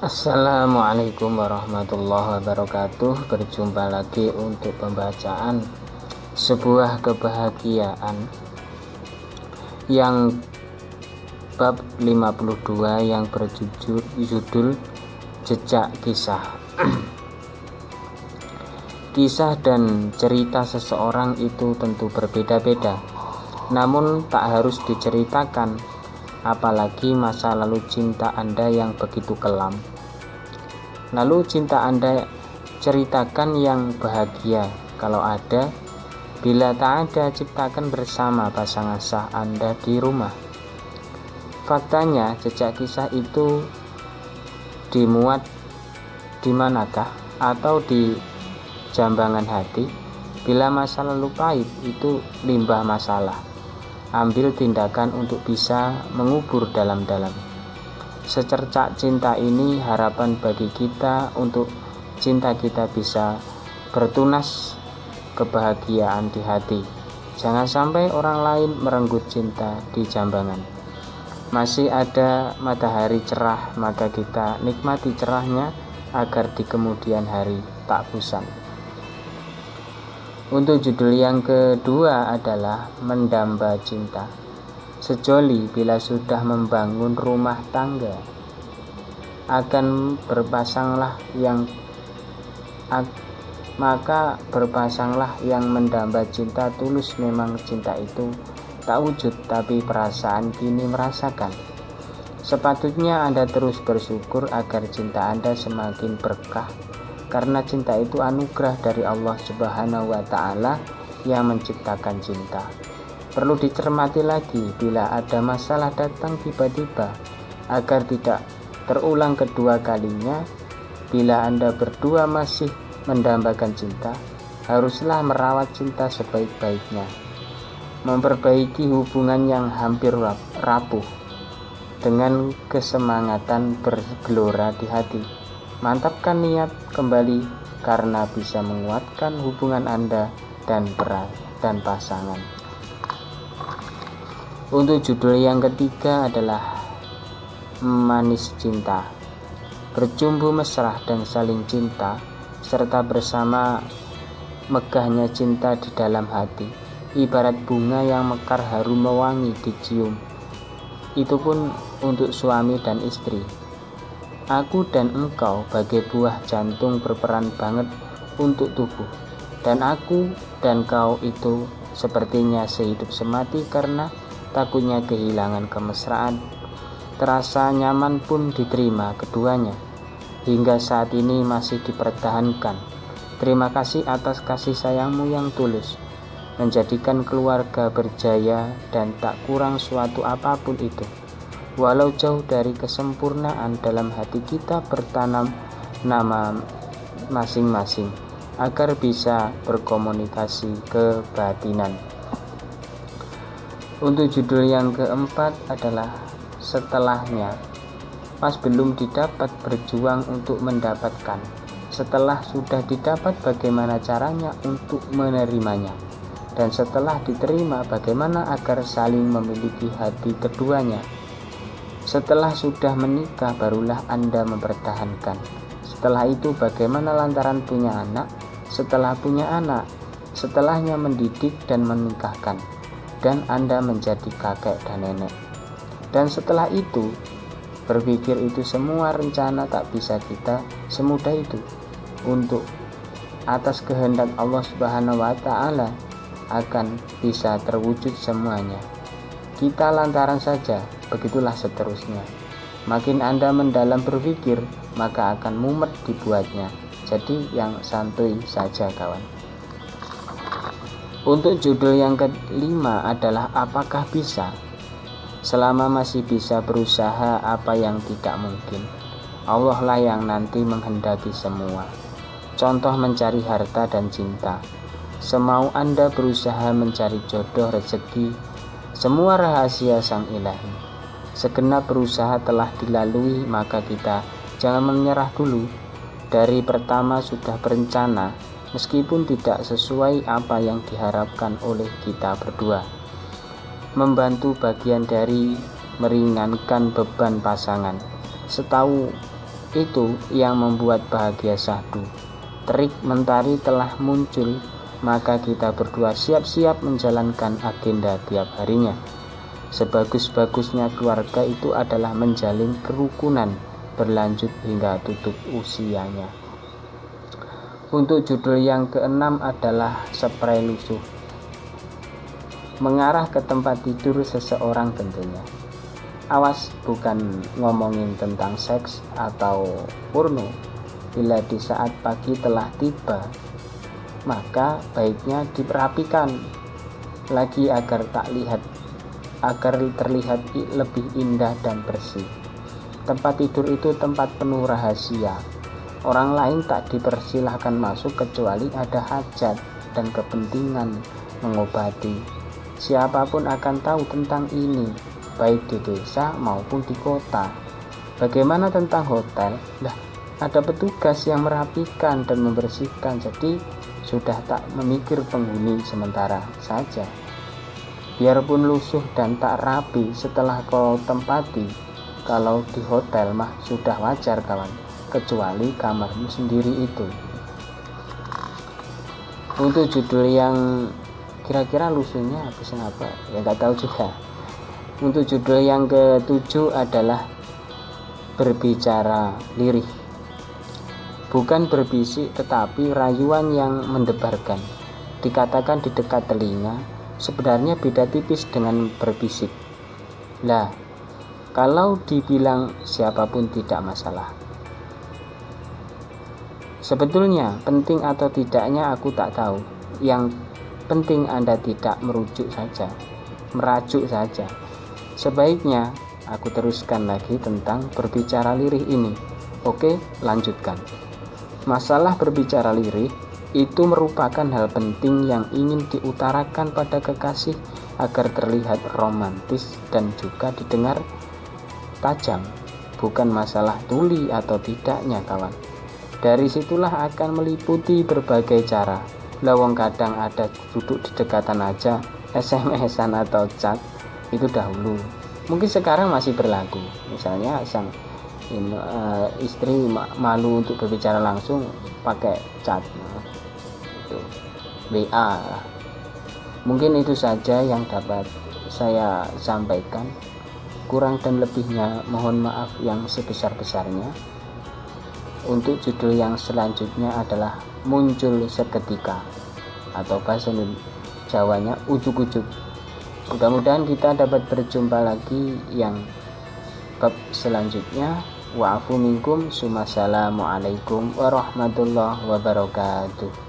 Assalamualaikum warahmatullahi wabarakatuh. Berjumpa lagi untuk pembacaan sebuah kebahagiaan yang bab 52 yang berjudul Jejak Kisah. Kisah dan cerita seseorang itu tentu berbeda-beda, namun tak harus diceritakan, apalagi masa lalu cinta Anda yang begitu kelam. Lalu cinta Anda ceritakan yang bahagia kalau ada. Bila tak ada, ciptakan bersama pasangan sah Anda di rumah. Faktanya, jejak kisah itu dimuat di manakah? Atau di jambangan hati? Bila masa lalu pahit, itu limbah masalah. Ambil tindakan untuk bisa mengubur dalam-dalam. Secercak cinta ini harapan bagi kita untuk cinta kita bisa bertunas kebahagiaan di hati. Jangan sampai orang lain merenggut cinta di jambangan. Masih ada matahari cerah, maka kita nikmati cerahnya agar di kemudian hari tak bosan. Untuk judul yang kedua adalah Mendamba Cinta. Sejoli bila sudah membangun rumah tangga, akan berpasanglah yang mendamba cinta tulus. Memang cinta itu tak wujud, tapi perasaan kini merasakan. Sepatutnya Anda terus bersyukur agar cinta Anda semakin berkah, karena cinta itu anugerah dari Allah Subhanahu wa Ta'ala yang menciptakan cinta. Perlu dicermati lagi bila ada masalah datang tiba-tiba, agar tidak terulang kedua kalinya. Bila Anda berdua masih mendambakan cinta, haruslah merawat cinta sebaik-baiknya, memperbaiki hubungan yang hampir rapuh dengan kesemangatan bergelora di hati. Mantapkan niat kembali karena bisa menguatkan hubungan Anda dan pasangan. Untuk judul yang ketiga adalah Manis Cinta. Bercumbu mesra dan saling cinta, serta bersama megahnya cinta di dalam hati, ibarat bunga yang mekar harum mewangi dicium. Itu pun untuk suami dan istri. Aku dan engkau bagai buah jantung berperan banget untuk tubuh, dan aku dan kau itu sepertinya sehidup semati karena takutnya kehilangan kemesraan. Terasa nyaman pun diterima keduanya, hingga saat ini masih dipertahankan. Terima kasih atas kasih sayangmu yang tulus, menjadikan keluarga berjaya dan tak kurang suatu apapun itu. Walau jauh dari kesempurnaan, dalam hati kita bertanam nama masing-masing agar bisa berkomunikasi kebatinan. Untuk judul yang keempat adalah Setelahnya. Pas belum didapat, berjuang untuk mendapatkan. Setelah sudah didapat, bagaimana caranya untuk menerimanya? Dan setelah diterima, bagaimana agar saling memiliki hati keduanya? Setelah sudah menikah, barulah Anda mempertahankan. Setelah itu bagaimana lantaran punya anak? Setelah punya anak, setelahnya mendidik dan menikahkan, dan Anda menjadi kakek dan nenek. Dan setelah itu, berpikir itu semua rencana tak bisa kita semudah itu. Untuk atas kehendak Allah Subhanahu wa Ta'ala akan bisa terwujud semuanya. Kita lantaran saja, begitulah seterusnya. Makin Anda mendalam berpikir, maka akan mumet dibuatnya. Jadi yang santuy saja kawan. Untuk judul yang kelima adalah Apakah Bisa? Selama masih bisa berusaha, apa yang tidak mungkin? Allah lah yang nanti menghendaki semua. Contoh mencari harta dan cinta. Semau Anda berusaha mencari jodoh, rezeki, semua rahasia Sang Ilahi. Segenap berusaha telah dilalui, maka kita jangan menyerah dulu. Dari pertama sudah berencana, meskipun tidak sesuai apa yang diharapkan oleh kita berdua. Membantu bagian dari meringankan beban pasangan. Setahu itu yang membuat bahagia syahdu. Terik mentari telah muncul, maka kita berdua siap-siap menjalankan agenda tiap harinya. Sebagus-bagusnya keluarga itu adalah menjalin kerukunan berlanjut hingga tutup usianya. Untuk judul yang keenam adalah spray lusuh. Mengarah ke tempat tidur seseorang tentunya. Awas, bukan ngomongin tentang seks atau porno. Bila di saat pagi telah tiba, maka baiknya diperapikan lagi agar terlihat lebih indah dan bersih. Tempat tidur itu tempat penuh rahasia. Orang lain tak dipersilahkan masuk kecuali ada hajat dan kepentingan mengobati. Siapapun akan tahu tentang ini, baik di desa maupun di kota. Bagaimana tentang hotel? Ada petugas yang merapikan dan membersihkan, jadi sudah tak memikir penghuni sementara saja. Biarpun lusuh dan tak rapi setelah kau tempati, kalau di hotel mah sudah wajar kawan, kecuali kamarmu sendiri itu. Untuk judul yang kira-kira lusuhnya habisnya apa? Ya nggak tahu juga. Untuk judul yang ke-7 adalah berbicara lirih. Bukan berbisik tetapi rayuan yang mendebarkan. Dikatakan di dekat telinga, sebenarnya beda tipis dengan berbisik. Lah, kalau dibilang siapapun tidak masalah. Sebetulnya penting atau tidaknya aku tak tahu. Yang penting Anda tidak merajuk saja. Sebaiknya aku teruskan lagi tentang berbicara lirih ini. Oke, lanjutkan. Masalah berbicara lirih itu merupakan hal penting yang ingin diutarakan pada kekasih agar terlihat romantis dan juga didengar tajam. Bukan masalah tuli atau tidaknya kawan. Dari situlah akan meliputi berbagai cara. Lawang kadang ada duduk di dekatan aja, SMS-an atau chat. Itu dahulu, mungkin sekarang masih berlaku. Misalnya sang istri malu untuk berbicara langsung pakai chat, itu WA. Mungkin itu saja yang dapat saya sampaikan. Kurang dan lebihnya mohon maaf yang sebesar-besarnya. Untuk judul yang selanjutnya adalah muncul seketika, atau bahasa Jawanya ujuk-ujuk. Mudah-mudahan kita dapat berjumpa lagi yang bab selanjutnya. Wa'afu minkum. Assalamualaikum warahmatullahi wabarakatuh.